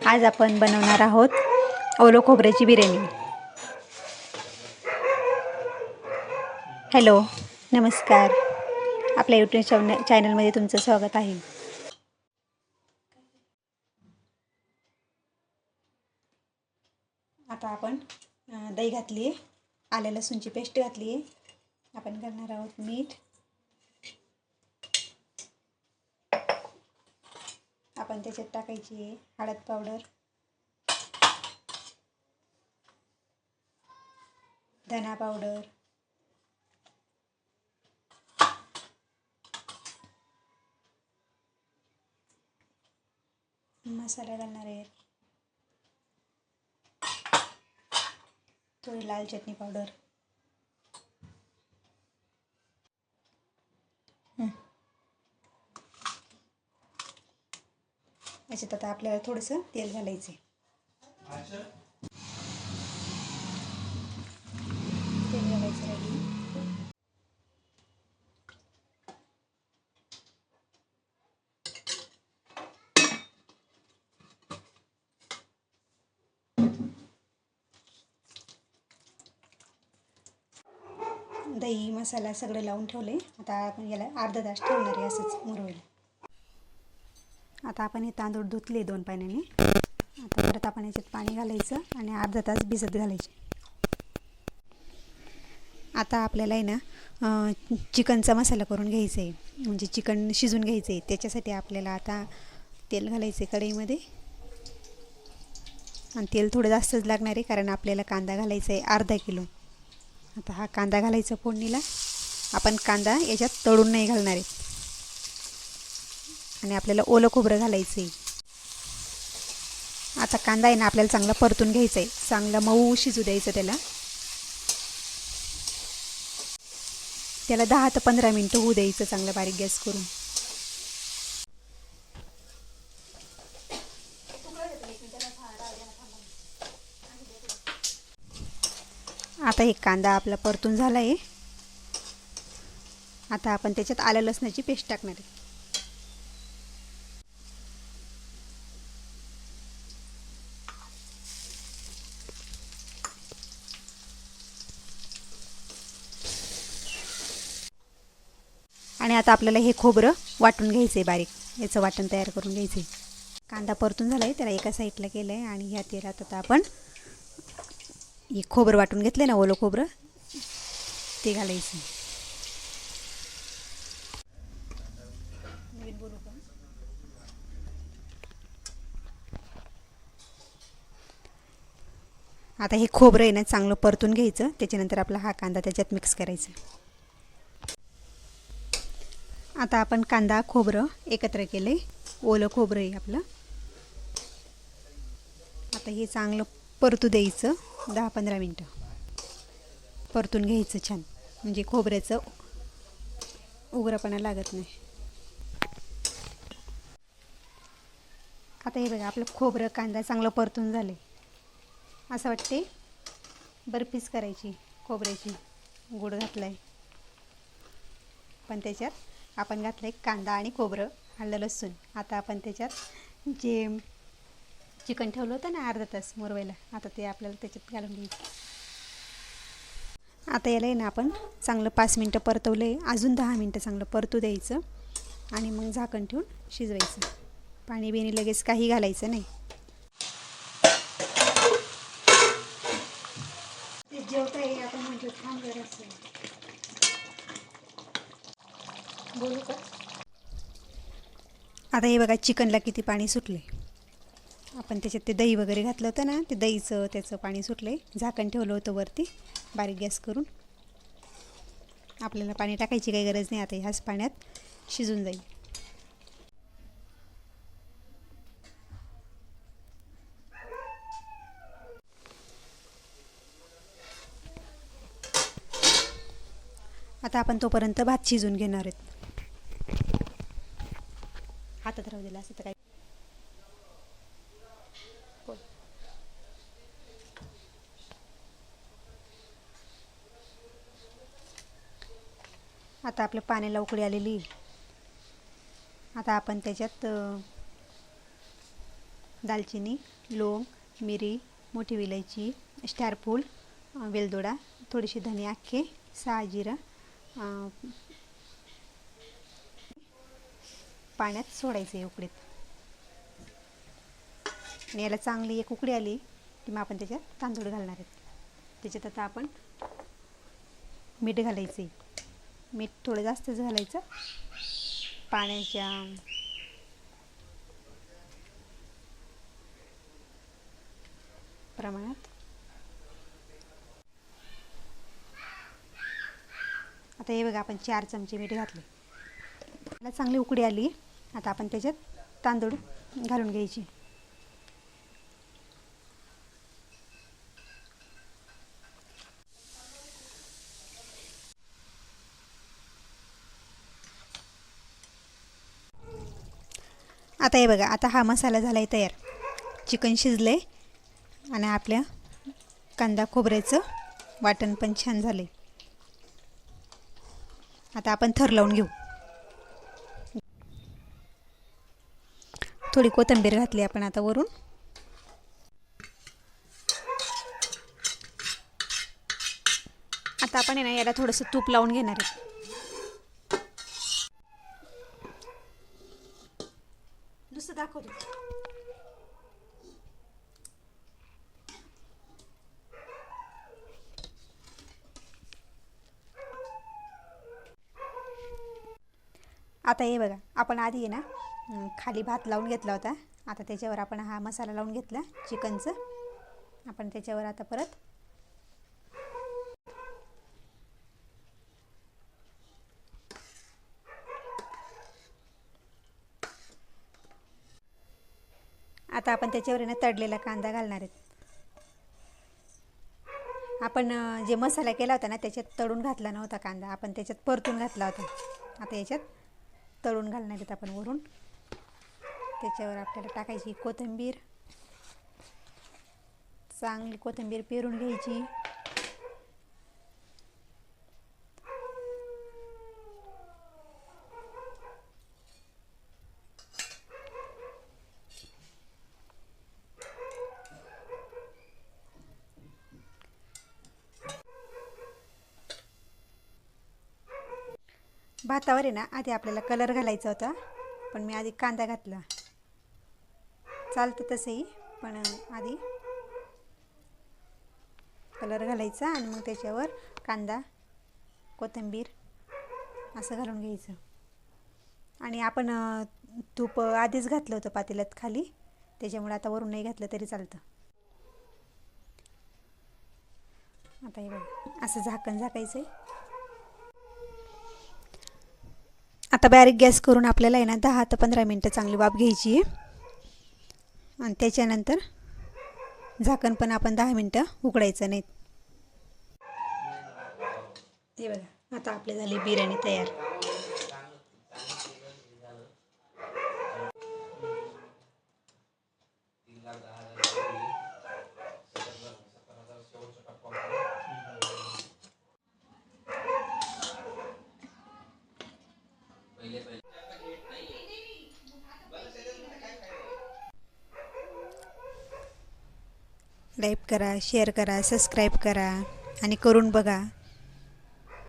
आज आपण बनवणार आहोत ओलो खोबऱ्याची बिर्याणी। हॅलो, नमस्कार। आपल्या यूट्यूब चॅनलमध्ये तुमचं स्वागत आहे। आता आपण दही घातली आहे, आलं लसूणची पेस्ट घातली आहे। आपण घालणार आहोत मीठ, आपण त्याच्यात टाकायची आहे हळद पावडर, धना पावडर, मसाला घालणार आहे, थोडी लाल चटणी पावडर, याच्यात आता आपल्याला थोडंसं तेल घालायचं आहे। तेल घालायचं रेडी। दही मसाला सगळं लावून ठेवले। आता आपण याला अर्धा तास ठेवणार आहे असंच मुरवायला। आता आपण हे तांदूळ धुतले 2 पाण्याने। आता परत आपण याच्यात पाणी घालायचं आणि अर्धा तास भिजत घालायचे। आता आपल्याला आहे ना चिकनचा मसाला करून घ्यायचा आहे, म्हणजे चिकन शिजून घ्यायचं आहे। त्याच्यासाठी आपल्याला आता तेल घालायचं आहे कढईमध्ये, आणि तेल थोडं जास्तच लागणार आहे कारण आपल्याला कांदा घालायचा आहे अर्धा किलो। आता हा कांदा घालायचा फोडणीला। आपण कांदा याच्यात तळून नाही घालणार आहे, आणि आपल्याला ओलं खोबरं घालायचं आहे। आता कांदा आहे ना आपल्याला चांगला परतून घ्यायचा आहे, चांगला मऊ शिजू द्यायचं त्याला। 10 ते 15 मिनिटं होऊ द्यायचं चांगलं बारीक गॅस करून। आता एक कांदा आपला परतून झाला आहे। आता आपण त्याच्यात आलं लसणाची पेस्ट टाकणार आहे। आणि आता आपल्याला हे खोबरं वाटून घ्यायचं आहे बारीक, याचं वाटण तयार करून घ्यायचं आहे। कांदा परतून झाला आहे, त्याला एका साईडला केलं आहे, आणि ह्या तेलात आता आपण हे खोबरं वाटून घेतलं ना ओलं खोबरं, ते घालायचं। आता हे खोबरं आहे ना चांगलं परतून घ्यायचं, त्याच्यानंतर आपला हा कांदा त्याच्यात मिक्स करायचा। आता आपण कांदा खोबरं एकत्र केले, ओलं खोबरं आहे आपलं। आता हे चांगलं परतू द्यायचं 10-15 मिनिटं, परतून घ्यायचं छान, म्हणजे खोबऱ्याचं उग्रपणा लागत नाही। आता हे बघा आपलं खोबरं कांदा चांगलं परतून झाले। असं वाटते बर्फीच करायची खोबऱ्याची, गुळ घातलाय पण त्याच्यात आपण घातलंय कांदा आणि खोबरं, आलं लसूण। आता आपण त्याच्यात जे चिकन ठेवलं होतं ना अर्धा तास मुरवायला, आता ते आपल्याला त्याच्यात घालून घ्यायचं। आता याला ना आपण चांगलं 5 मिनिटं परतवलं आहे, अजून 10 मिनिटं चांगलं परतू द्यायचं, आणि मग झाकण ठेवून शिजवायचं। पाणी बिणी लगेच काही घालायचं नाही। ते जेवताय आपण म्हणजे थांब जरासं बोलू का। आता हे बघा चिकनला किती पाणी सुटले। आपण त्याच्यात ते दही वगैरे घातलं होतं ना, ते दहीचं त्याचं पाणी सुटले। झाकण ठेवलं होतं वरती बारीक गॅस करून। आपल्याला पाणी टाकायची काही गरज नाही, आता ह्याच पाण्यात शिजून जाईल। आता आपण तोपर्यंत भात शिजून घेणार आहेत। हातात राहू दिला असं तर काय। आता आपल्या पाण्याला उकळी आलेली। आता आपण त्याच्यात दालचिनी, लवंग, मिरी, मोठी विलायची, स्टारफूल, वेलदोडा, थोडीशी धने अख्खे, 6 जिरं पाण्यात सोडायचं आहे उकडीत. आणि याला चांगली एक उकडी आली की मग आपण त्याच्यात तांदूळ घालणार आहेत. त्याच्यात आता आपण मीठ घालायचं आहे. मीठ थोडं जास्तच घालायचं पाण्याच्या प्रमाणात. आता हे बघा आपण 4 चमचे मीठ घातले. त्याला चांगली उकडी आली. आता आपण त्याच्यात तांदूळ घालून घ्यायचे. आता हे बघा आता हा मसाला झाला आहे तयार. चिकन शिजलं आहे आणि आपल्या कांदा खोबऱ्याचं वाटण पण छान झालं आहे. आता आपण थर लावून घेऊ. थोडी कोथिंबीर घातली आपण आता वरून. आता आपण ना याला थोडंसं तूप लावून घेणार आहे. नुसतं दाखवतो. आता हे बघा आपण आधी आहे ना खाली भात लावून घेतला होता. आता त्याच्यावर आपण हा मसाला लावून घेतला चिकनचं. आपण त्याच्यावर आता परत आपण त्याच्यावर ना तळलेला कांदा घालणार आहेत. आपण जे मसाला केला होता ना त्याच्यात तळून घातला नव्हता कांदा. आपण त्याच्यात परतून घातला होता. आता याच्यात तळून घालणार आहेत आपण वरून. त्याच्यावर आपल्याला टाकायची कोथिंबीर. चांगली कोथिंबीर पेरून घ्यायची. भातावर आहे ना आधी आपल्याला कलर घालायचा होता पण मी आधी कांदा घातला. चालतं तसंही पण आधी कलर घालायचा आणि मग त्याच्यावर कांदा कोथिंबीर असं घालून घ्यायचं. आणि आपण तूप आधीच घातलं होतं पातेल्यात खाली त्याच्यामुळे आता वरून नाही घातलं तरी चालतं. आता हे बघा असं झाकण झाकायचं आहे. आता बारीक गॅस करून आपल्याला आहे ना 10 ते 15 मिनटं चांगली वाफ घ्यायची आहे. आणि त्याच्यानंतर झाकण पण आपण 10 मिनटं उघडायचं नाही. हे बघा आता आपली झाली बिर्याणी तयार. लाईक करा, शेअर करा, सबस्क्राईब करा आणि करून बघा.